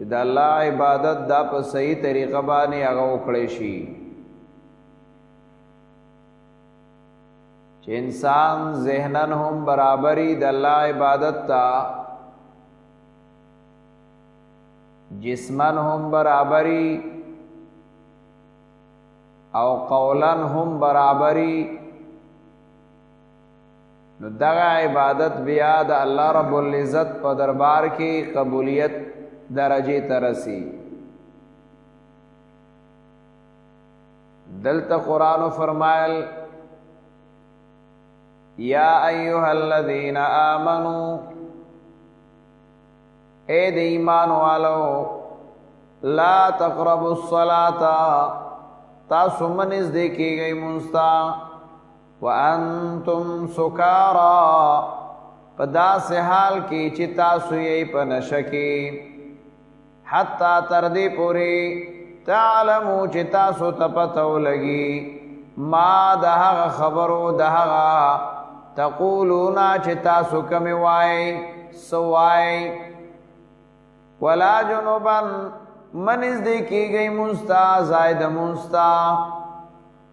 چې د الله عبادت دا په صحیح طریقه باندې هغه وکړي شي چې انسان ذهنن هم برابرۍ د الله عبادت تا جسمن هم برابرۍ او قولن هم برابرۍ نو دغه عبادت بیا د الله رب العزت په دربار کې قبولیت درجه ترسي دلته قرآن فرمایل یا ایها الذین آمنوا اے د ایمان والو لا تقربوا الصلاة تاسو منځ دې کېږئ مونستا وانتم سکارا په داسې حال کې چې تاسو یې په نشه کې حتی تر دې پورې تعلمو چې تاسو ته پته ولګي ما د هغه خبرو د هغه تقولون چې تاسو کومې وایئ څه وایئ ولا جنوبا منځ دې کېږئ مونستا زائد مونستا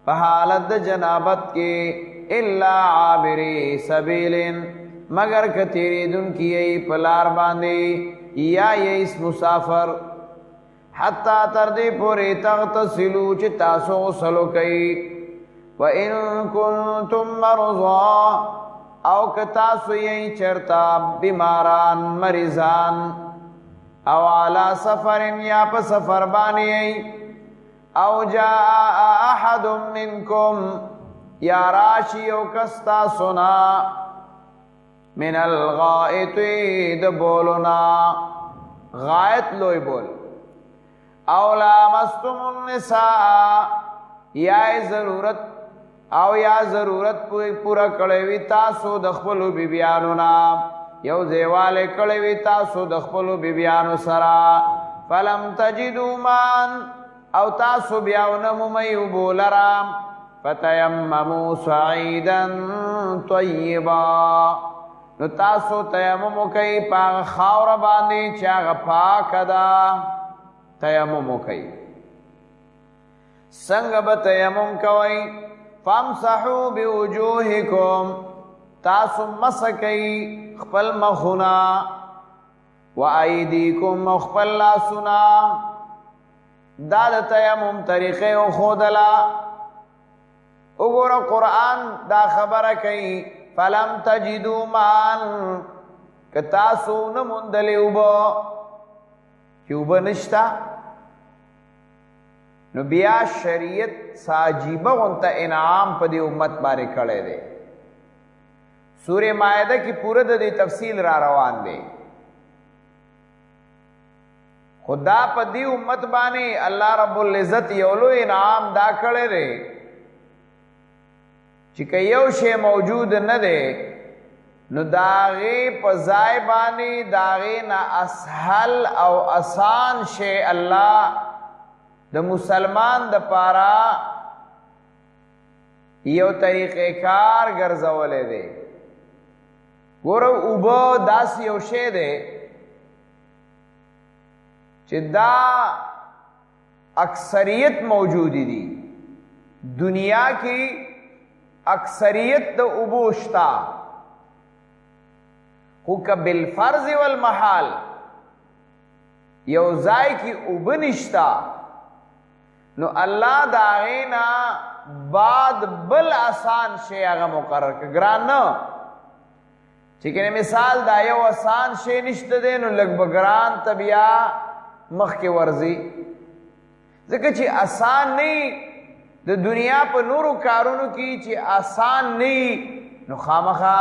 په حالت د جنابت کې الا عابری سبیل مگر که تیریدونکي یې په لار باندې یا یې مسافر حتی تر دې پورې تغتسلوا چې تاسو غسل وکئ وان کنتم مرضى او که تاسو یې چرتا بیماران مریضان او علی سفر یا په سفر باندې او جاء احد منکم یا راشی او کستا سنا من الغائط د بولنا غائط لوی بول او لامستم النساء یا ضرورت پورا کړی وي تاسو د خپلو بیبیانو نه یو ځایوالی کړی وي تاسو د خپلو بیبیانو سره فلم تجدوا ماء او تاسو بیا ونه مومئ اوبو لره فتیمموا صعیدا طیبا نو تاسو تیمم وکئ په هغه خاوره باندې چې هغه پاکه ده تیمم وکئ څنګه به تیمم کوئ فامسحوا بوجوهکم تاسو مسح کئ خپل مخونه وایدیکم خپل لاسونه دا د تیمم طریقې وښودله وګوره قرآن دا خبره کوي فلم تجدوا ماء که تاسو نه موندلې اوبه چې اوبه نشته نو بیا شریعت عجیبه غونته انعام په دې امت باندې کړی دی سورې مائده کې پوره د دې تفصیل را روان دی خدا په دې امت باندې الله رب العزت یو لوی انعام دا کړی دی چې که یو شی موجود نه دی نو د هغې په ځای باندې د هغې نه اسهل او اسان شی الله د مسلمان د پاره یو طریقې کار ګرځولی دی ګوره اوبه داسې یو شی دی چې دا اکثریت موجودی دی دنیا کی اکثریت د اوبو شتا خو که بالفرض والمحال یو ځای کی اوبه نشتا نو الله د هغې نه بعد بل آسان شی هغه مقرر کړه ګران نه چې کنه مثال دا یو آسان شی نشته دی نو لږ به ګران ته بیا مخکې ورځي ځکه چې آسان نه د دنیا په نورو کارونو کې چې آسان نه نو خامخا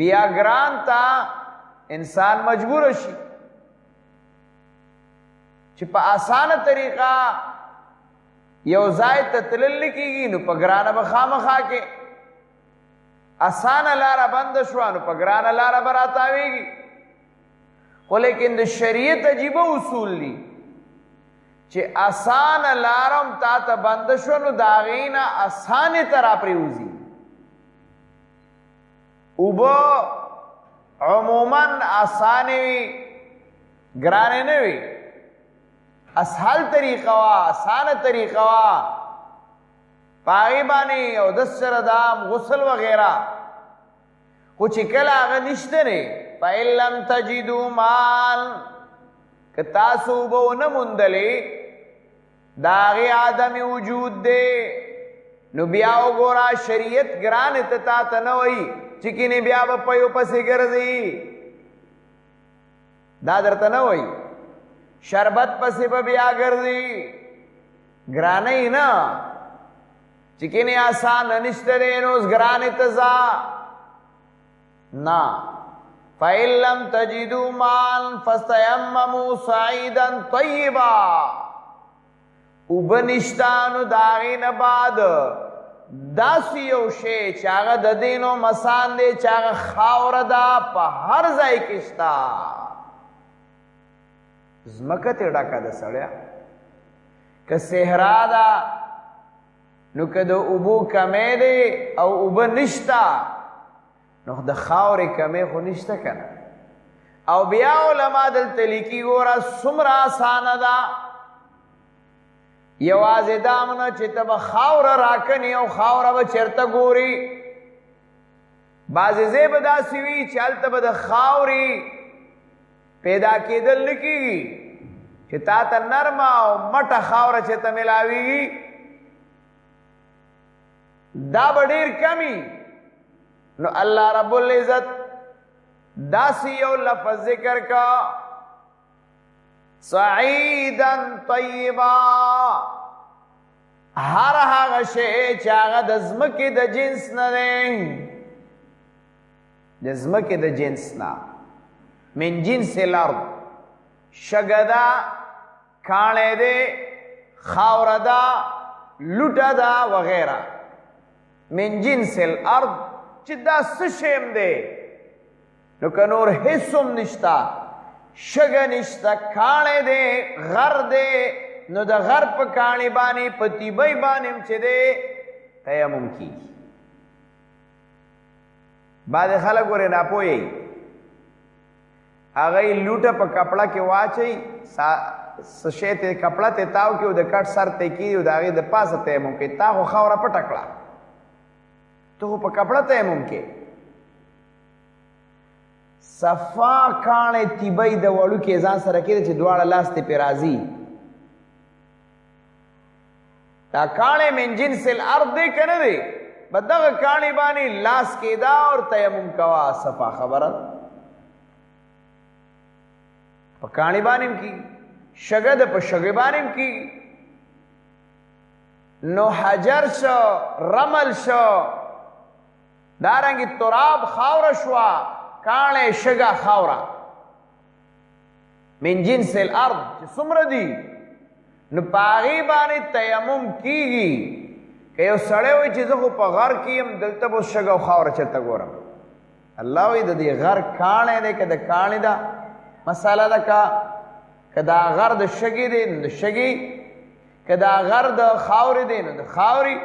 بیا ګران ته انسان مجبور شي چې په آسانه طریقه یو ځای ته تلل کېږي نو په ګرانه به خامخا کې آسانه لاره بنده شوه نو په ګرانه لاره به راتاویږي خو لیکن د شریعت عجیبه اصول دي چې آسانه لارم تا ته بنده شوه نو د هغې نه اسانې ته راپرېوځي اوبه عموما آسانې وي ګرانې نه وي، اسهل طریقه وا، اسانه طریقه وا، پاغي باندې او د سره دام غسل وغیرہ. خو چې کله هغه نشته نه، فإن لم تجدوا مال، که تاسو به ونه موندلې د هغې عدم وجود دی، نو بیا وګوره شریعت ګرانې ته تا ته نه وایي چې کینې بیا به پیو پسې ګرځي، دا درته نه وایي شربت پسې به بیا ګرځي، ګرانۍ نه چې کینې آسان نشته دی نو اوس ګرانې ته ځه نه. فإن لم تجدوا مال فاستيمموا صعيدا طيبا، اوبه نشته نو د هغې نه بعد داسې یو شی چې هغه د دې نو مسان دی چې هغه خاوره ده په هر ځای کې شته. ځمکه ترې ډکه ده سړیه، که صحرا ده نو که د اوبو کمی دی او اوبه نشته نو د خاورې کمی خو نشته که نه. او بیا علما دلته لیکي ګوره څومره اسانه ده، یوازې دا منه چې ته به خاوره راکنې او خاوره به چېرته ګوري. بعضې ځای به داسې وي چې هلته به د خاورې پیدا کېدل نه کېږي چې تا ته نرمه او مټه خاوره چې ته میلاویږي، دا به ډېر کمی. نو الله رب العزت داسې یو لفظ ذکر کا صعیدا طیبا، هر هغه شی چې هغه د ځمکې د جنس نه دی، د ځمکې د جنس نه، من جنس الارض، شګه ده، کاڼی دی، خاوره ده، لوټه ده وغیره. من جنس الارض چې دا څه شی هم دی، نو که نور هېڅ هم نشته، شګه نشته، کاڼی دی، غر دی، نو د غر په کاڼي باندې په تیبۍ باندې هم چې دی تیمم کېږي. بعضې خلک ورې ناپوهیږي، هغه یې لوټه په کپړه کې واچوي، څه شی ته کپړه ته تاو کړي او د کټ سر ته کېږي او د هغې د پاسه تیمم کوي. تا خو خاوره پټه کړه، ته خو په کپړه تیمم کې. صفا کاڼی تیبۍ د وړوکې ځان سره کېده چې دواړه لاس ته پې راځي. دا کاڼی من جنس الارض دی که نه دی، به دغه کاڼي باندې لاس کېدا اور تیمم کوه، صفا خبره په کاڼي باندې هم کېږي، شګه ده په شګې باندې هم کېږي. نو حجر شو، رمل شو، دارنګې تراب خاوره شوه، کاڼی شګه خاوره، من جنس الارض چې څومره دي نو په هغې باندې تیمم کېږي. که یو سړی وایي چې زه خو په غر کې یم، دلته به شګه او خاوره چېرته ګورم. الله وایي د دې غر کاڼی دی که د کاڼي ده مسله ده، که دا غر د شګې دی نو د شګې، که دا غر د خاورې دی نو د خاورې،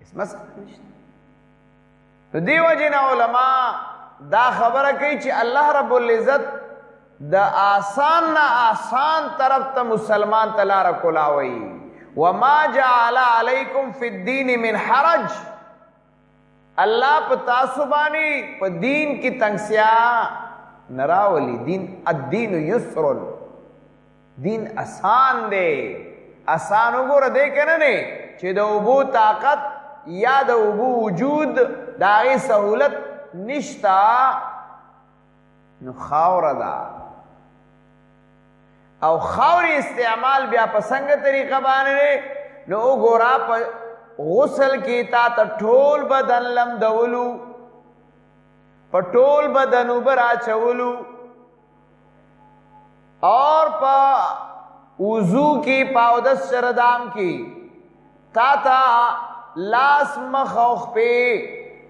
هېڅ مسله نشته. نو دې وجې نه علما دا خبره کوي چې الله رب العزت د آسان نه آسان طرف ته مسلمان ته لاره کولاوي. وما جعل علیکم فی الدین من حرج، الله په تاسو باندې په دین کې تنګسیا نه راولي. الدین یسر، دین آسان دی. آسان وګوره دی که نه دی چې د اوبو طاقت یا د اوبو وجود د هغې سهولت نشته، نو خاوره ده. او خاورې استعمال بیا په څنګه طریقه باندې دی، نو وګوره په غسل کې تا ته ټول بدن لمدولو، په ټول بدن اوبه راچولو، اور په وضو کې په اودس شردام کې تا ته لاس مخ او خپې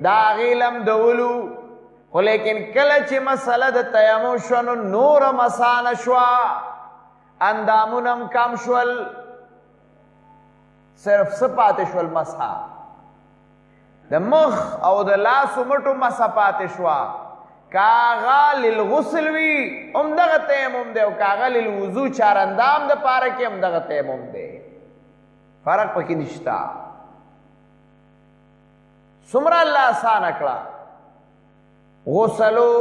د هغې لمدولو. خو لیکن کله چې مسله د تیمم شوه نو نوره مسانه شوه، اندامونه هم کم شول، صرف څه پاتې شول؟ مسحه د مخ او د لاسو مټو مسحه پاتې شوه. کاغا للغسل وی دغه تیمم دی او کاغا للوضو چارندام د پاره کې دغه تیمم دی فرق پکې نشتا څومره الله آسان کړه غسلو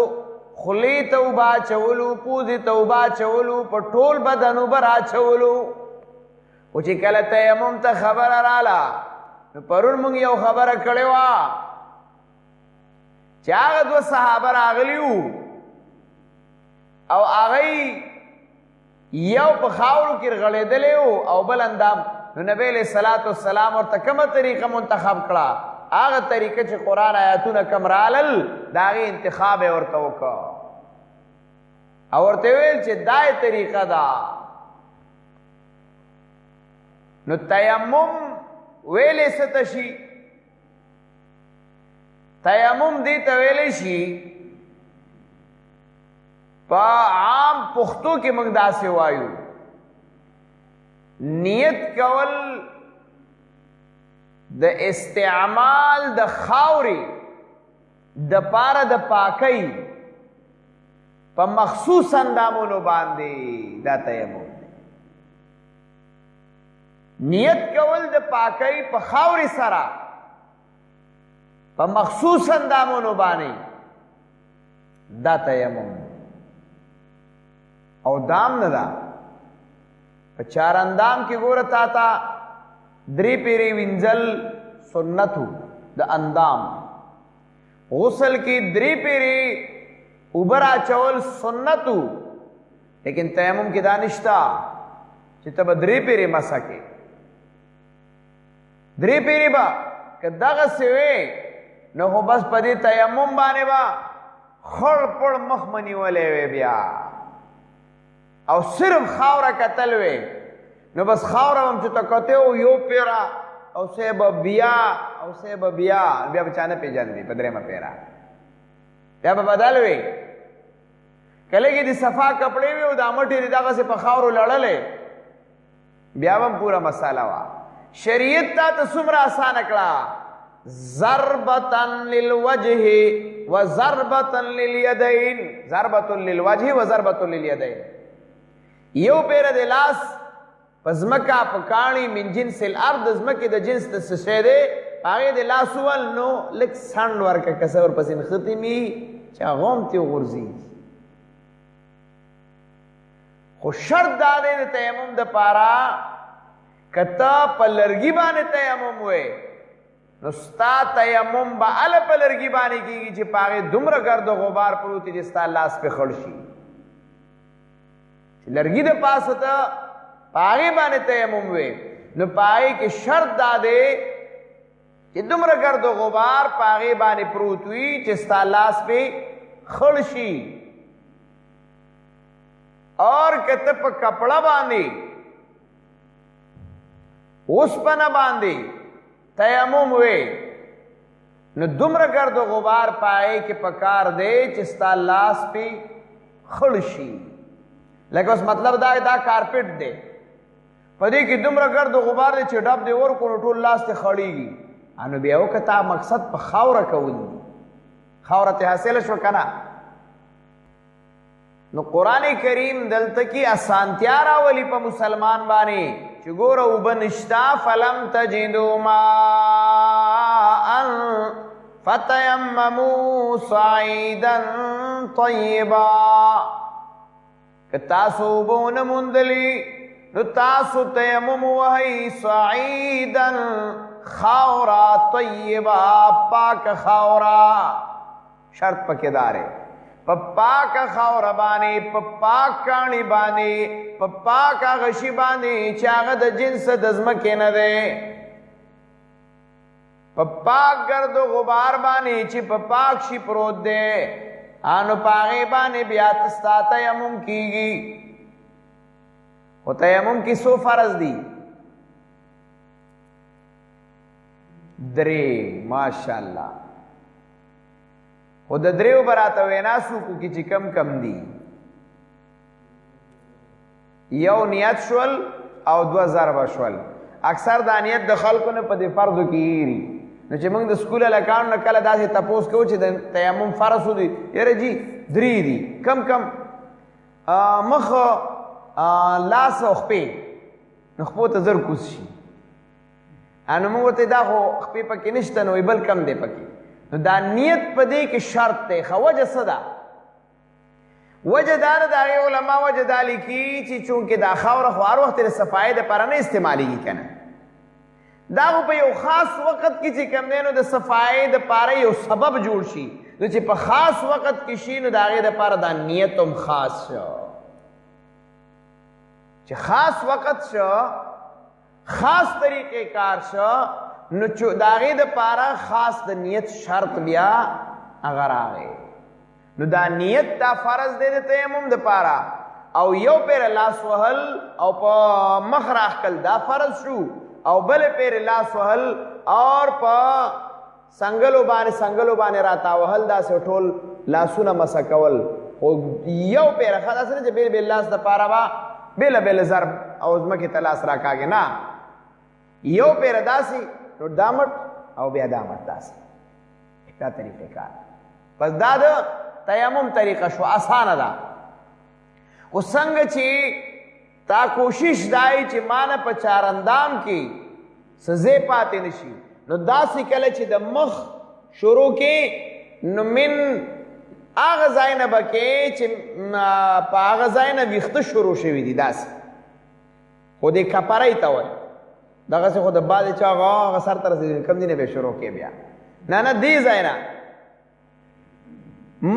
خلی توبه چولو پوزي توبه چولو په ټول بدنو برا چولو او چې کله تیمم ته خبره رااله نو پرون موږ یو خبره کړې وه چې هغه دوه صحابه راغلي وو او هغه یو په خاورو کې رغړېدلی وو او بل اندام نو نبی علیہ الصلوۃ والسلام ورته کومه طریقه منتخب کړه هغه طریقه چې قرآن آیاتونه کم رالل د هغې انتخاب یې ورته وکړه او ورته ویل چې دا یې طریقه ده نو تیمم ویلې څه ته شي تیمم دې ته ویلې شي په عام پښتو کې موږ داسې وایو نیت کول د استعمال د خاورې د پاره د پاکۍ په مخصوص اندامونو باندې دا تیمم نیت کول د پاکۍ په خاورې سره په مخصوص اندامونو باندې دا تیمم او دام نه ده په چار اندام کې ګوره تا ته درې پیرې وینځل سنتو د اندام غسل کې درې پیرې اوبه راچول سنتو لیکن تیمم کې دا نشته چې ته به درې پیرې مسح کې درې پیرې به که دغسې وې نو خو بس په دې تیمم باندې به خړ پړ مخ منیولی وی بیا او صرف خاوره کتل وی نو بس خاوره هم چې ته کتی و یو پیره او سی به بیا او سی به بیا بیا به چا نه پېژندې په درېمه پیره بیا به بدل وی کله کې دې صفا کپړې وي او دا مټې دې دغسې په خاورو لړلې بیا به هم پوره مساله وه شریعت تا ته څومره اسانه کړه ضربة للوجه و ضربة لليدين ضربة للوجه و ضربة لليدين یو پیر د لاس پزمکا پکانی من جنس الارض زمکه د جنس د سشه ده هغه د لاس ول نو لک سند ورکه کسور پسین ختمی چا غوم تی غرزی خو شرط دا د تیمم د پارا کتا پلرګي باندې تیمم وې نو ستا تیمم با ال پلرګي باندې کیږي چې پاغه دومره ګرد او غبار پروتي چې ستا لاس په خړ شي چې لرګي د پاسه ته پاغه باندې تیمم وې نو پای کې شرط دا ده چې دومره ګرد او غبار پاغه باندې پروت وي چې ستا لاس په خړ شي اور کته په کپڑا باندې اوس پنا باندې تیمم وې نو دومره ګرد و غبار پائے کې پکار دے چې ستا لاس پہ خړ شي لکه اوس مطلب دا کارپیټ دی پدې کې دومره ګرد و غبار دی چې ډب دی ور کو ټول لاس ته خړېږي انو بیا وکتا مقصد په خاوره کول خاوره ته حاصل شو کنه نو قران کریم دلته کې اسانتیا راولي په مسلمان باندې چې ګوره وبنشتا فلم تجدوا ماء فتيمموا صعيدا طيبا که تاسو وبونه مندلی نو تاسو تیمم وهي صعيدا خاورا طيبا پاک خاورا شرط پکې داره په پاک خاور باندې په پاک کانی باندې په پاک غشي باندې چې هغه د جنس د ځمکې نه ده په پاک ګرد و غبار باندې چې په پاک شي پروت ده انو پاغه باندې بیا تستا تیمم کیږي او تیمم کی سو فرض دي درې ماشاءالله او د دریو براته وینا سو کو کی چې کم کم دي یو نیت شول او 2000 شول اکثر د نیت د خلکو نه په دې فرض کې نو چې موږ د سکول هلکانو نه کله داسې تپوس کوو چې د تیمم فرض ودي یاره جی 3 دي کم کم مخ لاس او خپې نو خپو ته زر کوز شي نو موږ ورته دا خو خپې پکې نشته نو بل کم دی پکې نو دا نیت په دې کې شرط دی ښه وجه څه ده وجه دا ده د هغې علما وجه دا لیکي چې چونکې دا خاوره خو هر وخت د صفایۍ دپاره نه استعمالېږي که نه دا خو په یو خاص وخت کې چې کوم دی نو د صفایۍ دپاره یو سبب جوړ شي نو چې په خاص وخت کې شي نو د هغې دپاره دا نیت هم خاص شو چې خاص وخت شو خاص طریقې کار شو نو د هغې دپاره خاص د نیت شرط بیا هغه راغی نو دا نیت دا فرض دی د تیمم دپاره او یو پیر لاس وهل او په مخ راښکل دا فرض شو او بل پیر لاس وهل اور په سنګلو باندې راتاوهل داسې ټول لاسونه مسه کول خو یو پیر ښه داسې نه چې بېل بېل لاس دپاره به بېله بېله ضرب او ځمکې ته لاس راکاږي نه یو پیر داسې نو دا مټ او بیا دا مټ داسې دا طریقې کار پس دا د تیمم طریقه شو اسانه ده خو څنګه چې تا کوشش دای چې مانه په چارندام کې سزې پاتې نشي نو داسې کله چې د مخ شروع کې نو من هغه ځای نه به کې چې په هغه ځای نه ویښته شروع شوي دي داسې خو دې کپرۍ ته وایي دغسې خو د بعضې چا هغه سر ته رسېږي کوم ځای نه به شروع کې بیا نه دې ځای نه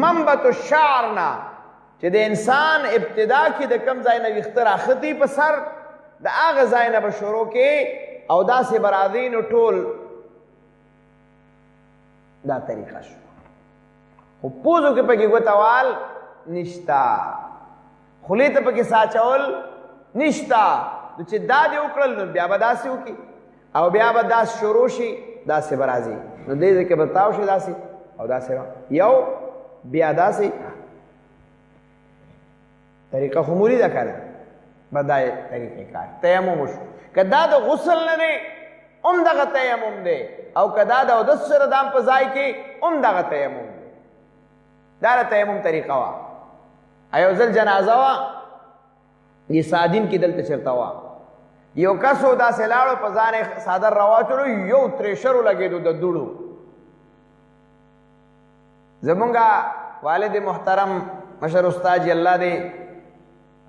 منبت الشعر نه چې د انسان ابتدا کې د کم ځای نه ویښته راختي په سر د هغه ځای نه به شروع کې او داسې به راځي نو ټول دا طریقه شو خو پوزو کې پکې ګوتوال نشتا خولې ته پکې ساچول نشتا نو چې دا دې وکړل نو بیا به داسې وکړي او بیا به داسې شروع شي داسې به راځي نو دې ځای کې به تاو شي داسې او داسې یو بیا داسې طریقه خمولی ده که نه به دا طریقې کار تیمم وشو که دا د غسل نه دی هم دغه تیمم دی او که دا د اودس سره دام په ځای کې هم دغه تیمم دی دا د تیمم طریقه وه یو ځل جنازه وه دې سادین کې دلته چېرته وه یو کس و داسې لاړو په ځان یې څادر راواچولو یو تریشر ولګېدو د دوړو زمونږ والد محترم مشر استاد جی الله دې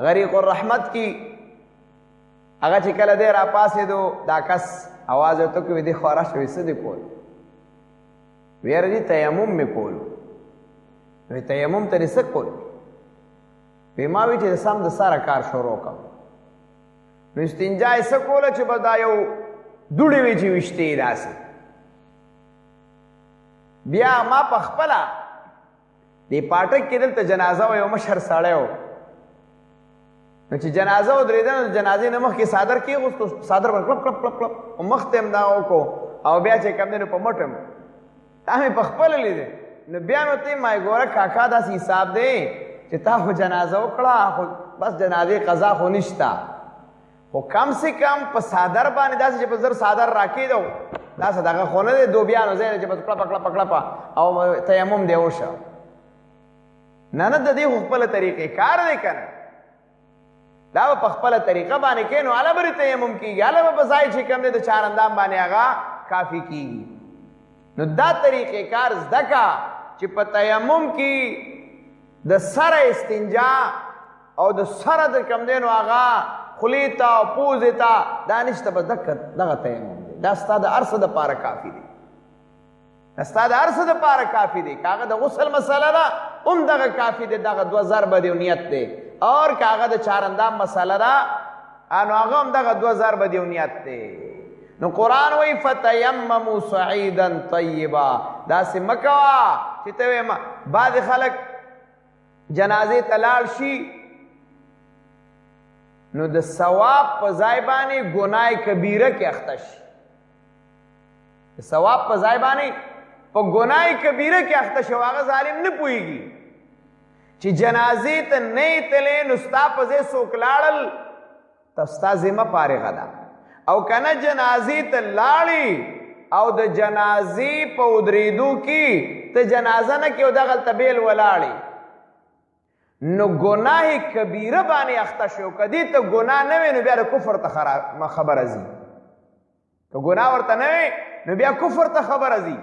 غریق الرحمت کی هغه چې کله دی راپاسېدو دا کس اواز ورته کوي دې خورا شوي څه دې کول ویاره دي تیمم مې کولو وی تیمم ته دې څه کول وی ما وی چې سم د سره کار شروع کړم نو استنجا یې څه کوله چې به دا یو دوړې وي چې ویشتې داسې بیا ما په خپله دې پاټک کې دلته جنازه و یو مشر سړی و نو چې جنازه ودرېده نو جنازې نه مخکې څادر کېغوستو څادر به کلپ کلپ کلپ کلپ مخ ته هم دا وکړو او بیا چې کوم دی نو په مټ هم دا مې په خپله لیدې نو بیا مې ورته ما ګوره کاکا داسې حساب دی چې تا خو جنازه وکړه خو بس جنازې قضا خو نشته خو کم سے کم په څادر باندې داسې چې په زر څادر راکېدو داسې دغه خو نه دی دوبیانو ځای دی چې بس کلپه کلپه کلپه او تیمم دی وشه نه د دې خو خپله طریقې کار دی که نه دا به په خپله طریقه باندې کې نو هله به تیمم کېږي هله به په ځای چې کوم دی د چارندام باندې هغه کافي کېږي نو دا طریقې کار زده که چې په تیمم کې د سره استنجا او د سره د کوم دی نو هغه خولې ته او پوزې ته دا نشته بس دغه تیمم دی دا ستا د هر څه دپاره کافي دی دا ستا د هر څه دپاره کافي دی که هغه د غسل مسله ده هم دغه کافي دی دغه 2 ضربه دی او نیت دی اور که هغه د چارندام مسله ده نو هغه هم دغه 2 ضربه دی او نیت دی نو قرآن وایي فتیمموا صعیدا طیبا داسې مه کوه چې ته وایې بعضې خلک جنازې ته لاړ شي نو د ثواب په ځای باندې ګناه کبیره کې اخته شي د ثواب په ځای باندې په ګناه کبیره کې اخته شي هغه ظالم نه پوهېږي چې جنازې ته نه یې تلې نو ستا په ځای څوک لاړل ته ستا ذمه فارغه ده او که نه جنازې ته لاړې او د جنازې په ودرېدو کې ته جنازه نه کې او دغلته بیل ولاړې نو ګناه کبیره باندې اخته شو که دې ته ګناه نه وي نو بیا د کفر ته خبره ځي که ګناه ورته نه وي نو بیا کفر ته خبره ځي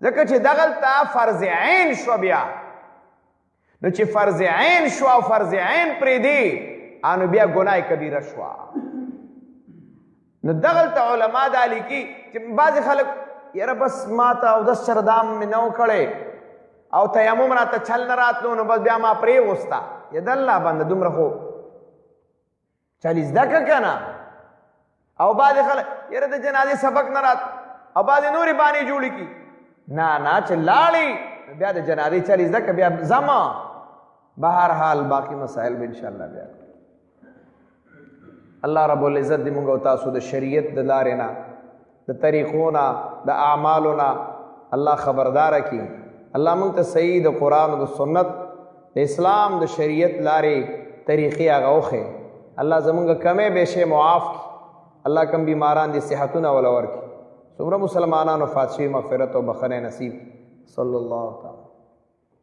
ځکه چې دغلته فرض عین شوه بیا نو چې فرض عین شوه او فرض عین پرېږدي نو بیا ګناه کبیره شوه نو دغلته علما دا لیکي چې بعضې خلک یاره بس ما ته اودس چردام مې نه و کړی او تیمم راته چل نه راتلو نو بس بیا ما پرېغوسته یا د الله بنده دومره خو چل زده که که نه او بعضې خلک یاره د جنازې سبق نه رات او بعضې نورې بانې جوړې کړي نه نه چې لاړې بیا د جنازې چل زده که بیا ځمه بهرحال باقي مسائل به انشاءالله بیا الله رب العزت دې مونږ او تاسو د شریعت د لارې نه د طریقو نه د اعمالو نه الله خبرداره کړي الله مونږ ته صحیح د قرآن او د سنت د اسلام د شریعت لارې طریقې هغه وښیي الله زمونږ کمې بیشې معاف کړي الله کم بیماران دي صحتونه وله ورکړي څومره مسلمانانو فات شوي مغفرت او بخښنې نصیب صلی الله تعالی